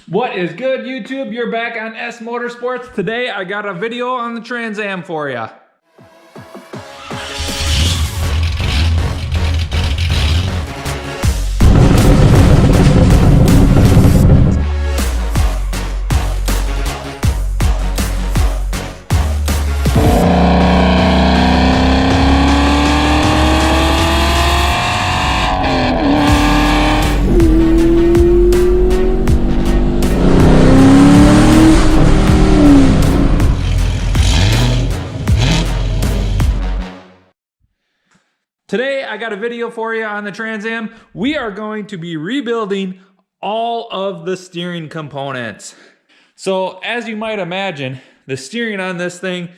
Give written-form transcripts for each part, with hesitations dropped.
What is good, YouTube? You're back on S Motorsports. Today I got a video on the Trans Am for you. Today, I got a video for you on the Trans Am. We are going to be rebuilding all of the steering components. So, as you might imagine, the steering on this thing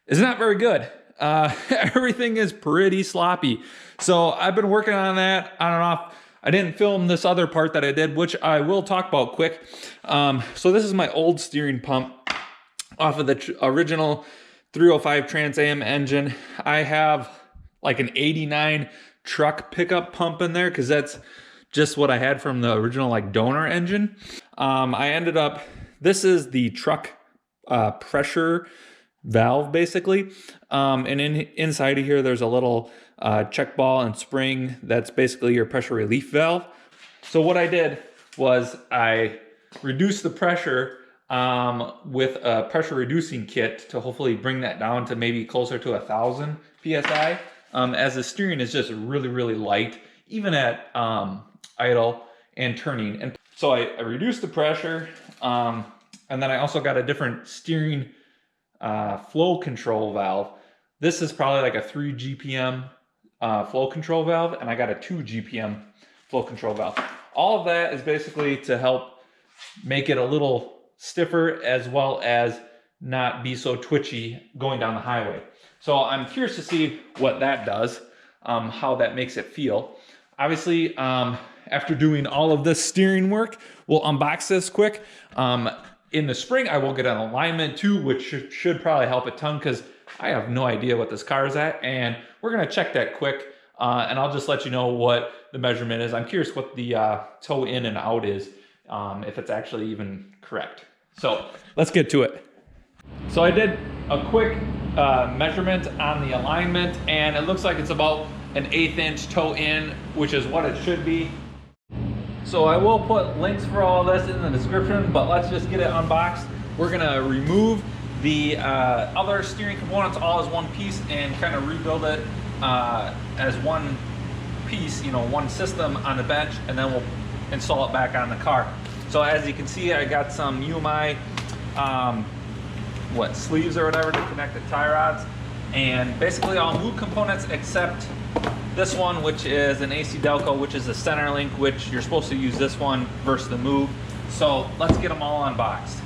is not very good. Everything is pretty sloppy. So, I've been working on that on and off. I didn't film this other part that I did, which I will talk about quick. So, this is my old steering pump off of the original 305 Trans Am engine. I have like an 89 truck pickup pump in there because that's just what I had from the original like donor engine. I ended up, this is the truck pressure valve basically. And inside of here, there's a little check ball and spring that's basically your pressure relief valve. So what I did was I reduced the pressure with a pressure reducing kit to hopefully bring that down to maybe closer to 1,000 PSI. As the steering is just really, really light, even at idle and turning. And so I reduced the pressure, and then I also got a different steering flow control valve. This is probably like a 3 GPM flow control valve, and I got a 2 GPM flow control valve. All of that is basically to help make it a little stiffer as well as not be so twitchy going down the highway. So I'm curious to see what that does, how that makes it feel. Obviously, after doing all of this steering work, we'll unbox this quick. In the spring, I will get an alignment too, which should probably help a ton because I have no idea what this car is at. And we're gonna check that quick, and I'll just let you know what the measurement is. I'm curious what the toe in and out is, if it's actually even correct. So let's get to it. So I did a quick measurement on the alignment, and it looks like it's about an 1/8 inch toe in, which is what it should be. So I will put links for all of this in the description, but let's just get it unboxed. We're gonna remove the other steering components all as one piece and kind of rebuild it as one piece, you know, one system on the bench, and then we'll install it back on the car. So as you can see, I got some UMI sleeves or whatever to connect the tie rods, and basically all move components except this one, which is an AC Delco, which is a center link, which you're supposed to use this one versus the move. So let's get them all unboxed.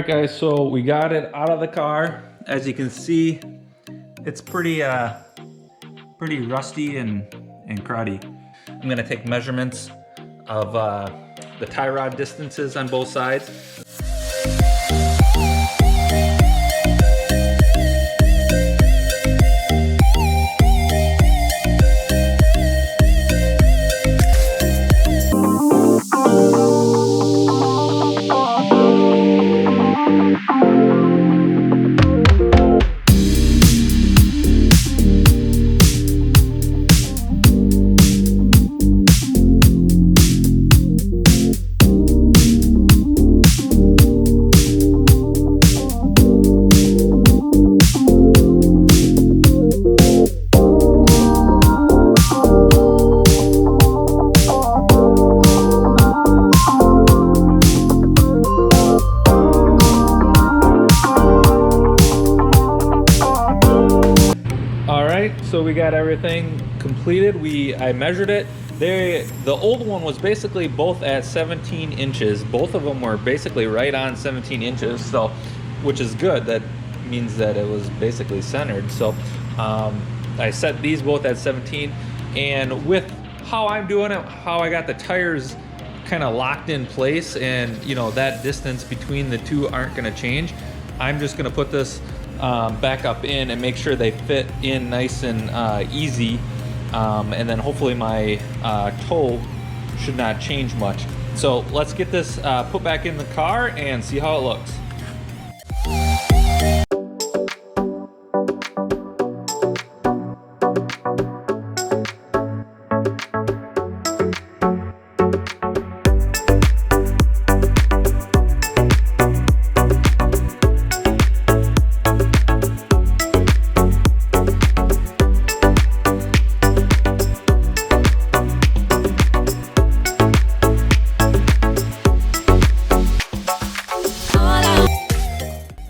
right, guys, so we got it out of the car. As you can see, it's pretty rusty and cruddy. I'm gonna take measurements of the tie rod distances on both sides. So we got everything completed. I measured it. The old one was basically both at 17 inches. Both of them were basically right on 17 inches, so which is good. That means that it was basically centered. So I set these both at 17, and with how I'm doing it, how I got the tires kind of locked in place, and you know that distance between the two aren't going to change, I'm just going to put this back up in and make sure they fit in nice and easy, and then hopefully my toe should not change much. So let's get this put back in the car and see how it looks.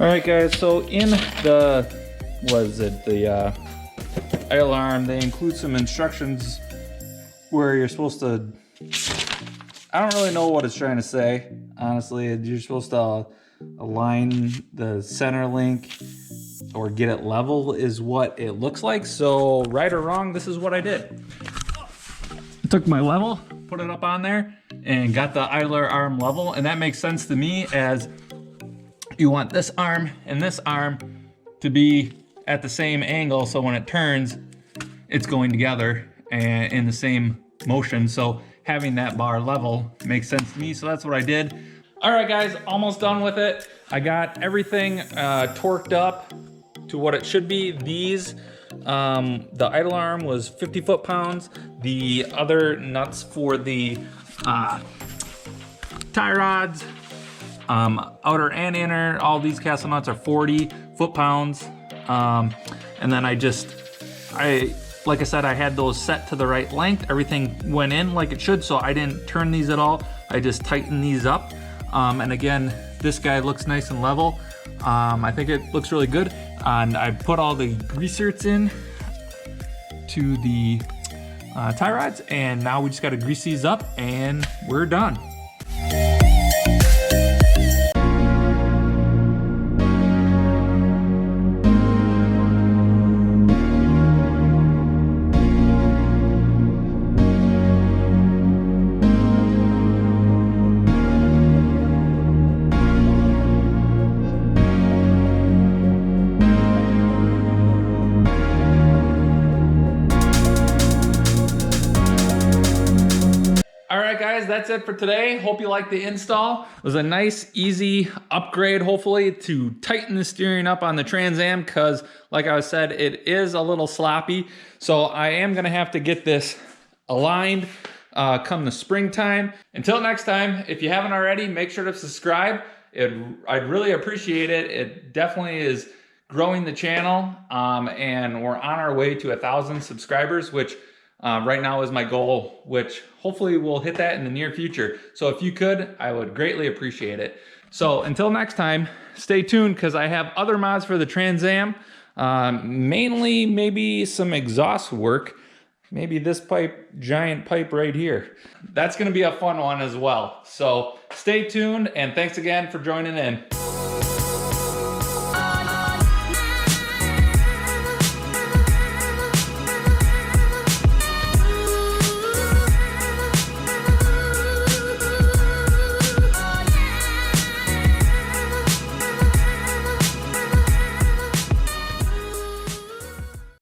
Alright guys, so in the idle arm, they include some instructions where you're supposed to, I don't really know what it's trying to say, honestly. You're supposed to align the center link or get it level is what it looks like. So right or wrong, this is what I did. I took my level, put it up on there, and got the idler arm level, and that makes sense to me as you want this arm and this arm to be at the same angle, so when it turns, it's going together and in the same motion. So having that bar level makes sense to me, so that's what I did. All right guys, almost done with it. I got everything torqued up to what it should be. These, the idle arm was 50 foot-pounds. The other nuts for the tie rods, outer and inner, all these castle nuts are 40 foot-pounds. And then like I said, I had those set to the right length. Everything went in like it should, so I didn't turn these at all. I just tightened these up. And again, this guy looks nice and level. I think it looks really good. And I put all the greasers in to the tie rods, and now we just gotta grease these up and we're done. Guys, that's it for today. Hope you liked the install. It was a nice, easy upgrade, hopefully, to tighten the steering up on the Trans Am, because, like I said, it is a little sloppy. So I am going to have to get this aligned come the springtime. Until next time, if you haven't already, make sure to subscribe. I'd really appreciate it. It definitely is growing the channel, and we're on our way to 1,000 subscribers, which right now is my goal, which hopefully we'll hit that in the near future. So if you could, I would greatly appreciate it. So until next time, stay tuned, because I have other mods for the Trans Am, mainly maybe some exhaust work, maybe this giant pipe right here. That's gonna be a fun one as well. So stay tuned, and thanks again for joining in.